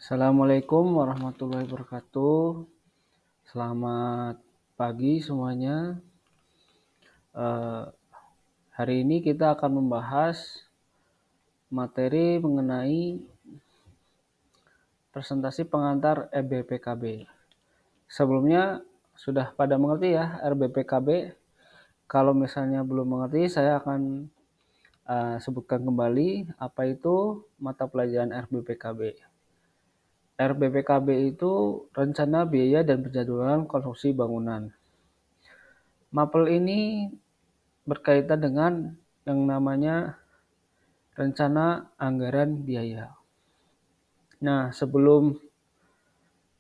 Assalamualaikum warahmatullahi wabarakatuh. Selamat pagi semuanya. Hari ini kita akan membahas materi mengenai presentasi pengantar RBPKB. Sebelumnya sudah pada mengerti ya RBPKB. Kalau misalnya belum mengerti, saya akan sebutkan kembali apa itu mata pelajaran RBPKB. RBPKB itu rencana biaya dan penjadwalan konstruksi bangunan. Mapel ini berkaitan dengan yang namanya rencana anggaran biaya. Nah, sebelum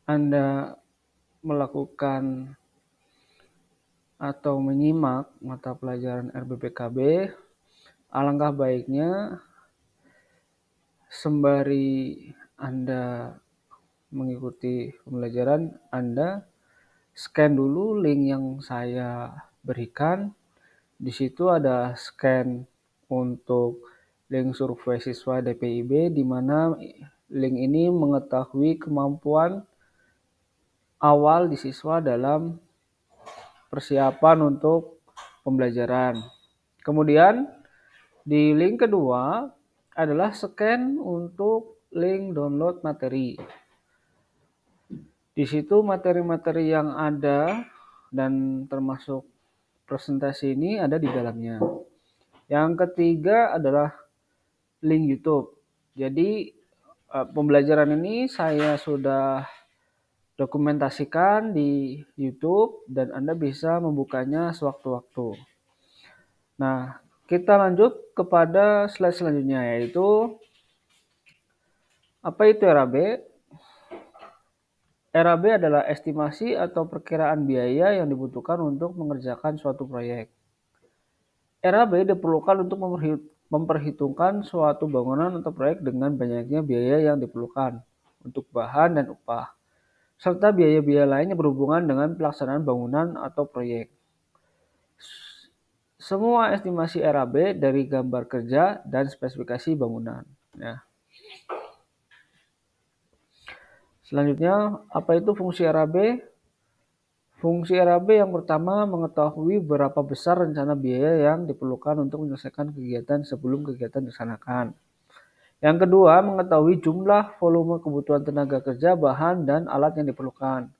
Anda melakukan atau menyimak mata pelajaran RBPKB, alangkah baiknya sembari Anda mengikuti pembelajaran, Anda scan dulu link yang saya berikan. Di situ ada scan untuk link survei siswa DPIB, di mana link ini mengetahui kemampuan awal di siswa dalam persiapan untuk pembelajaran. Kemudian di link kedua adalah scan untuk link download materi. Di situ materi-materi yang ada dan termasuk presentasi ini ada di dalamnya. Yang ketiga adalah link YouTube. Jadi pembelajaran ini saya sudah dokumentasikan di YouTube dan Anda bisa membukanya sewaktu-waktu. Nah, kita lanjut kepada slide selanjutnya, yaitu apa itu RAB? RAB adalah estimasi atau perkiraan biaya yang dibutuhkan untuk mengerjakan suatu proyek. RAB diperlukan untuk memperhitungkan suatu bangunan atau proyek dengan banyaknya biaya yang diperlukan untuk bahan dan upah, serta biaya-biaya lain yang berhubungan dengan pelaksanaan bangunan atau proyek. Semua estimasi RAB dari gambar kerja dan spesifikasi bangunan. Ya. Selanjutnya, apa itu fungsi RAB? Fungsi RAB yang pertama mengetahui berapa besar rencana biaya yang diperlukan untuk menyelesaikan kegiatan sebelum kegiatan dilaksanakan. Yang kedua, mengetahui jumlah volume kebutuhan tenaga kerja, bahan, dan alat yang diperlukan.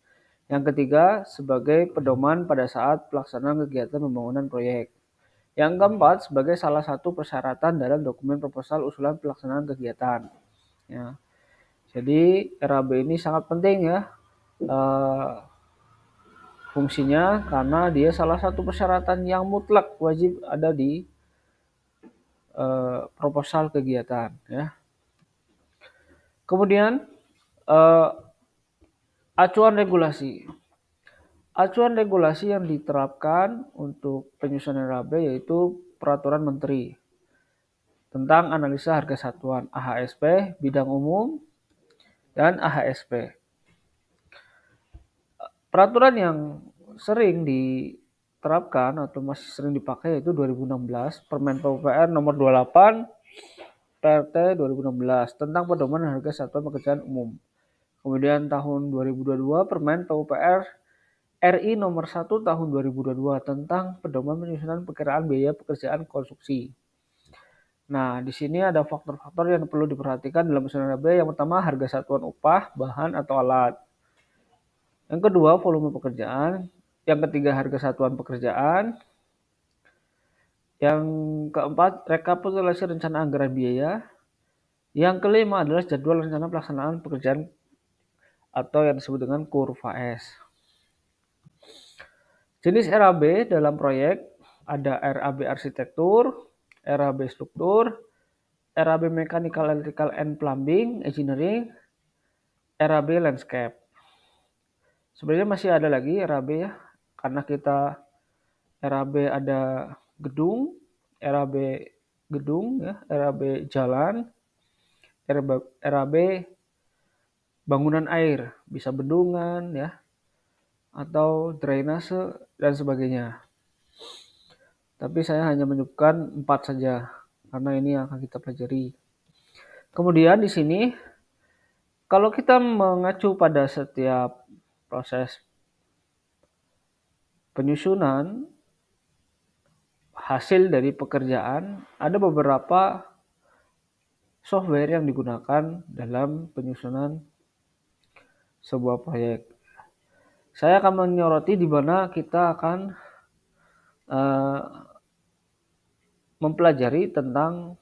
Yang ketiga, sebagai pedoman pada saat pelaksanaan kegiatan pembangunan proyek. Yang keempat, sebagai salah satu persyaratan dalam dokumen proposal usulan pelaksanaan kegiatan. Ya. Jadi RAB ini sangat penting ya fungsinya, karena dia salah satu persyaratan yang mutlak wajib ada di proposal kegiatan. Ya. Kemudian acuan regulasi. Acuan regulasi yang diterapkan untuk penyusunan RAB yaitu Peraturan Menteri tentang analisa harga satuan AHSP, bidang umum, dan AHSP. Peraturan yang sering diterapkan atau masih sering dipakai yaitu 2016 Permen PUPR nomor 28 PRT 2016 tentang pedoman harga satuan pekerjaan umum. Kemudian tahun 2022 Permen PUPR RI nomor 1 tahun 2022 tentang pedoman penyusunan perkiraan biaya pekerjaan konstruksi. Nah, di sini ada faktor-faktor yang perlu diperhatikan dalam penyusunan RAB. Yang pertama, harga satuan upah, bahan atau alat. Yang kedua, volume pekerjaan. Yang ketiga, harga satuan pekerjaan. Yang keempat, rekapitulasi rencana anggaran biaya. Yang kelima adalah jadwal rencana pelaksanaan pekerjaan atau yang disebut dengan kurva S. Jenis RAB dalam proyek ada RAB arsitektur, RAB struktur, RAB mechanical, electrical and plumbing, engineering, RAB landscape. Sebenarnya masih ada lagi RAB ya, karena kita RAB ada gedung, RAB gedung ya, RAB jalan, RAB bangunan air, bisa bendungan ya, atau drainase dan sebagainya. Tapi saya hanya menyebutkan 4 saja karena ini yang akan kita pelajari. Kemudian di sini Kalau kita mengacu pada setiap proses penyusunan hasil dari pekerjaan, ada beberapa software yang digunakan dalam penyusunan sebuah proyek. Saya akan menyoroti di mana kita akan mempelajari tentang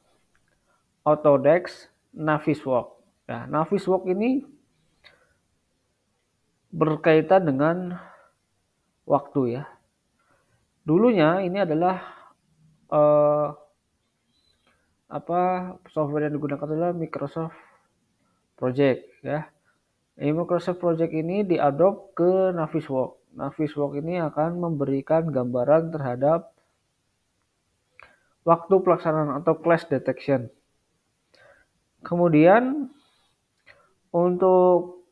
Autodesk Navisworks. Nah, Navisworks ini berkaitan dengan waktu ya. Dulunya ini adalah software yang digunakan adalah Microsoft Project ya. Microsoft Project ini diadopt ke Navisworks. Navisworks ini akan memberikan gambaran terhadap waktu pelaksanaan atau clash detection. Kemudian untuk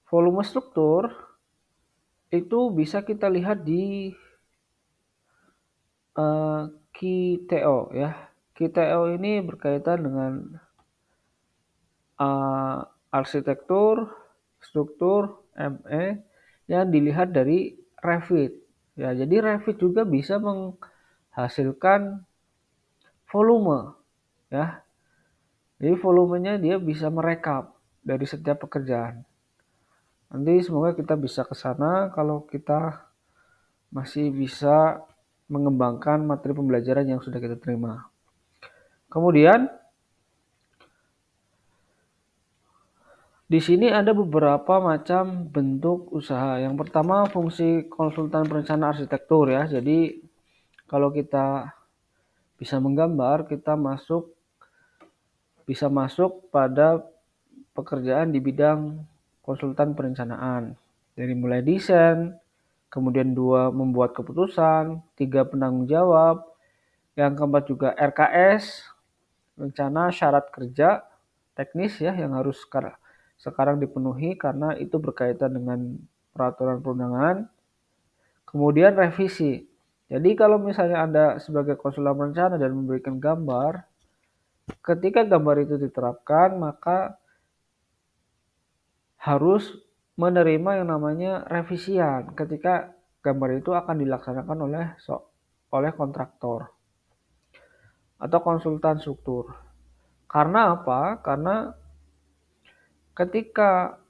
volume struktur itu bisa kita lihat di QTO ya. QTO ini berkaitan dengan arsitektur, struktur, ME yang dilihat dari Revit. Ya, jadi Revit juga bisa menghasilkan volume ya. Jadi volumenya dia bisa merekap dari setiap pekerjaan. Nanti semoga kita bisa ke sana kalau kita masih bisa mengembangkan materi pembelajaran yang sudah kita terima. Kemudian di sini ada beberapa macam bentuk usaha. Yang pertama fungsi konsultan perencana arsitektur ya. Jadi kalau kita bisa menggambar, kita bisa masuk pada pekerjaan di bidang konsultan perencanaan. Dari mulai desain, kemudian 2 membuat keputusan, 3 penanggung jawab, yang keempat juga RKS, rencana syarat kerja teknis ya yang harus sekarang dipenuhi karena itu berkaitan dengan peraturan perundangan. Kemudian revisi. Jadi kalau misalnya Anda sebagai konsultan perencana dan memberikan gambar, ketika gambar itu diterapkan maka harus menerima yang namanya revisian ketika gambar itu akan dilaksanakan oleh kontraktor atau konsultan struktur. Karena apa? Karena ketika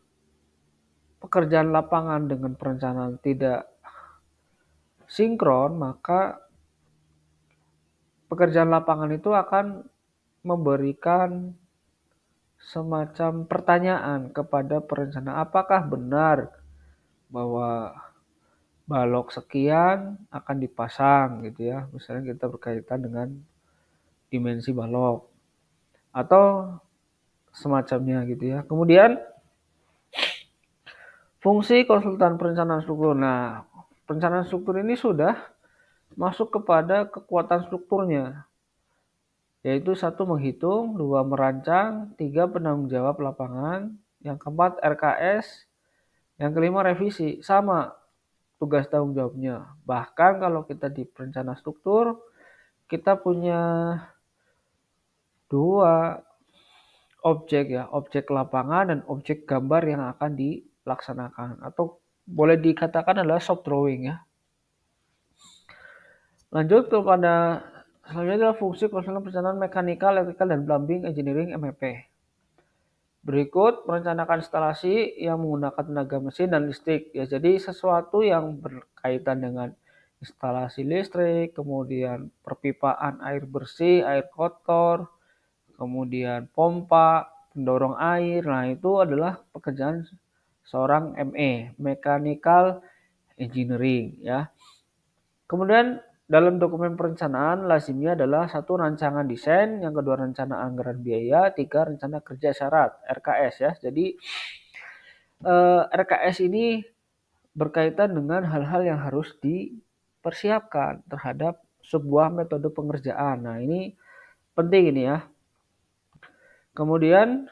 pekerjaan lapangan dengan perencanaan tidak sinkron, maka pekerjaan lapangan itu akan memberikan semacam pertanyaan kepada perencana, apakah benar bahwa balok sekian akan dipasang gitu ya. Misalnya kita berkaitan dengan dimensi balok atau semacamnya gitu ya. Kemudian fungsi konsultan perencanaan struktur. Nah, perencanaan struktur ini sudah masuk kepada kekuatan strukturnya, yaitu 1 menghitung, 2 merancang, 3 penanggung jawab lapangan, yang keempat RKS, yang kelima revisi. Sama tugas tanggung jawabnya. Bahkan kalau kita di perencanaan struktur, kita punya 2 objek ya, objek lapangan dan objek gambar yang akan dilaksanakan atau boleh dikatakan adalah shop drawing ya. Lanjut kepada selanjutnya adalah fungsi konsultan perencanaan mekanikal, elektrikal, dan plumbing engineering MEP. Berikut merencanakan instalasi yang menggunakan tenaga mesin dan listrik ya. Jadi sesuatu yang berkaitan dengan instalasi listrik, kemudian perpipaan air bersih, air kotor, kemudian pompa, pendorong air. Nah, itu adalah pekerjaan seorang ME, Mechanical Engineering ya. Kemudian dalam dokumen perencanaan lazimnya adalah 1 rancangan desain, yang kedua rencana anggaran biaya, 3 rencana kerja syarat RKS ya. Jadi RKS ini berkaitan dengan hal-hal yang harus dipersiapkan terhadap sebuah metode pengerjaan. Nah, ini penting ini ya. Kemudian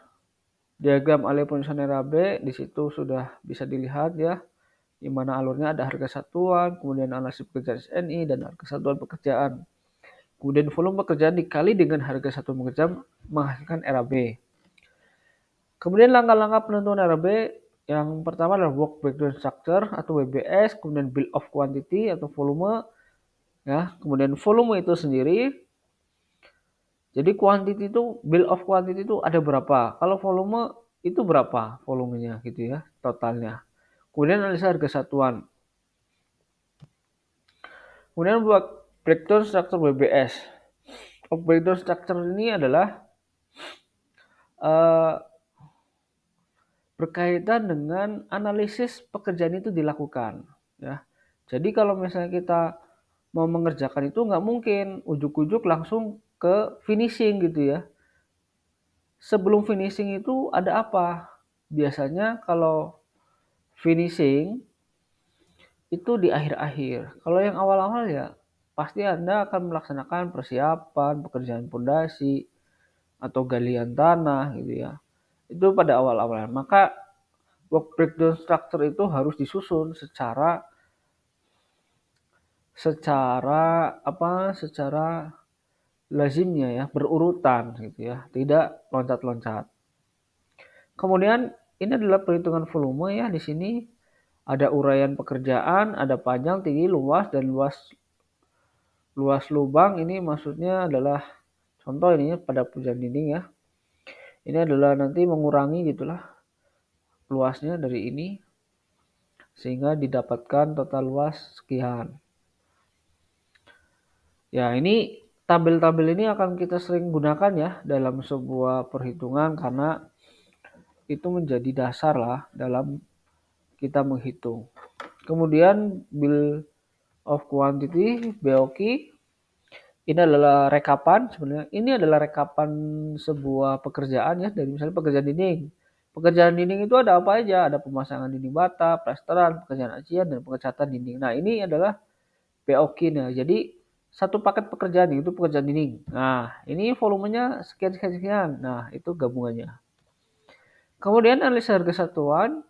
diagram alur penyusunan RAB di situ sudah bisa dilihat ya, di mana alurnya ada harga satuan, kemudian analisis pekerjaan SNI dan harga satuan pekerjaan. Kemudian volume pekerjaan dikali dengan harga satuan pekerjaan menghasilkan RAB. Kemudian langkah-langkah penentuan RAB yang pertama adalah work breakdown structure atau WBS, kemudian bill of quantity atau volume, ya. Kemudian volume itu sendiri. Jadi quantity itu bill of quantity itu ada berapa? Kalau volume itu berapa volumenya gitu ya, totalnya. Kemudian analisa harga satuan. Kemudian buat breakdown structure WBS. Breakdown structure ini adalah uh, berkaitan dengan analisis pekerjaan itu dilakukan, ya. Jadi kalau misalnya kita mau mengerjakan itu nggak mungkin ujuk-ujuk langsung ke finishing gitu ya. Sebelum finishing itu ada apa? Biasanya kalau finishing itu di akhir-akhir. Kalau yang awal-awal ya pasti Anda akan melaksanakan persiapan, pekerjaan pondasi atau galian tanah gitu ya. Itu pada awal-awal. Maka work breakdown structure itu harus disusun secara lazimnya ya, berurutan gitu ya, tidak loncat-loncat. Kemudian ini adalah perhitungan volume ya, di sini ada uraian pekerjaan, ada panjang, tinggi, luas dan luas lubang. Ini maksudnya adalah contoh ini ya, pada pujian dinding ya. Ini adalah nanti mengurangi gitulah luasnya dari ini sehingga didapatkan total luas sekian. Ya, ini tabel-tabel ini akan kita sering gunakan ya dalam sebuah perhitungan karena itu menjadi dasar lah dalam kita menghitung. Kemudian bill of quantity, BOQ, ini adalah rekapan sebenarnya. Ini adalah rekapan sebuah pekerjaan ya, dari misalnya pekerjaan dinding. Pekerjaan dinding itu ada apa aja? Ada pemasangan dinding bata, plesteran, pekerjaan acian, dan pengecatan dinding. Nah, ini adalah BOQ-nya. Jadi satu paket pekerjaan itu pekerjaan dinding. Nah, ini volumenya sekian. Nah, itu gabungannya. Kemudian analisa harga satuan.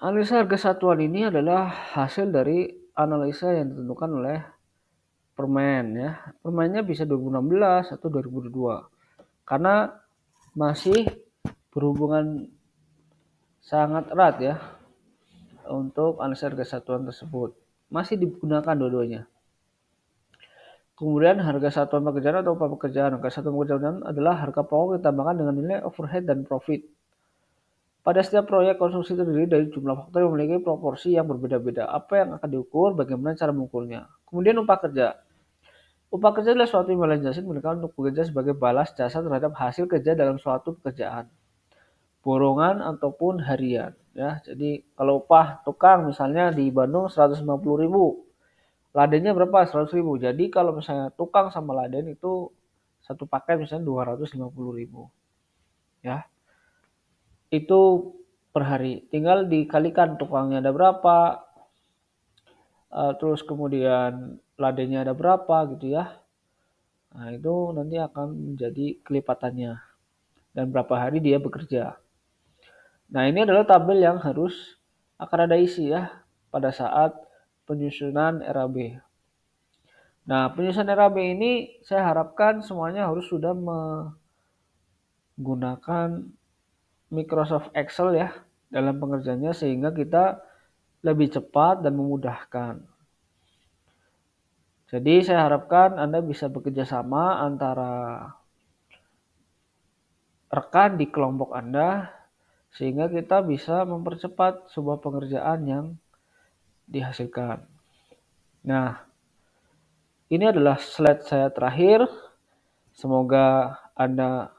Analisa harga satuan ini adalah hasil dari analisa yang ditentukan oleh permen ya. Permennya bisa 2016 atau 2022. Karena masih berhubungan sangat erat ya untuk analisa harga satuan tersebut. Masih digunakan dua-duanya. Kemudian harga satuan pekerjaan atau upah pekerjaan. Harga satuan pekerjaan adalah harga pokok ditambahkan dengan nilai overhead dan profit. Pada setiap proyek konstruksi terdiri dari jumlah faktor yang memiliki proporsi yang berbeda-beda. Apa yang akan diukur, bagaimana cara mengukurnya. Kemudian upah kerja. Upah kerja adalah suatu imbalan jasa diberikan untuk bekerja sebagai balas jasa terhadap hasil kerja dalam suatu pekerjaan. Borongan ataupun harian. Ya, jadi kalau upah tukang misalnya di Bandung 150.000. Ladennya berapa? 100.000. Jadi kalau misalnya tukang sama laden itu satu paket misalnya 250.000. Ya. Itu per hari. Tinggal dikalikan tukangnya ada berapa, terus kemudian ladennya ada berapa gitu ya. Nah, itu nanti akan menjadi kelipatannya dan berapa hari dia bekerja. Nah, ini adalah tabel yang harus akan ada isi ya pada saat penyusunan RAB. Nah, penyusunan RAB ini saya harapkan semuanya harus sudah menggunakan Microsoft Excel ya dalam pengerjaannya sehingga kita lebih cepat dan memudahkan. Jadi saya harapkan Anda bisa bekerja sama antara rekan di kelompok Anda sehingga kita bisa mempercepat sebuah pengerjaan yang dihasilkan. Nah, ini adalah slide saya terakhir. Semoga Anda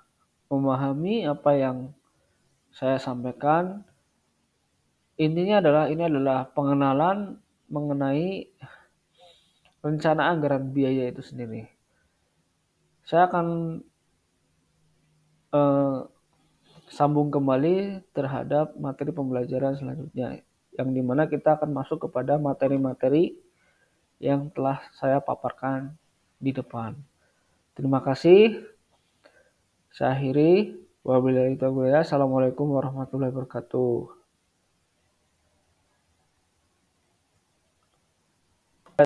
memahami apa yang saya sampaikan. Intinya adalah ini adalah pengenalan mengenai rencana anggaran biaya itu sendiri. Saya akan sambung kembali terhadap materi pembelajaran selanjutnya, yang dimana kita akan masuk kepada materi-materi yang telah saya paparkan di depan. Terima kasih. Saya akhiri. Wabillahi taufiq. Assalamualaikum warahmatullahi wabarakatuh.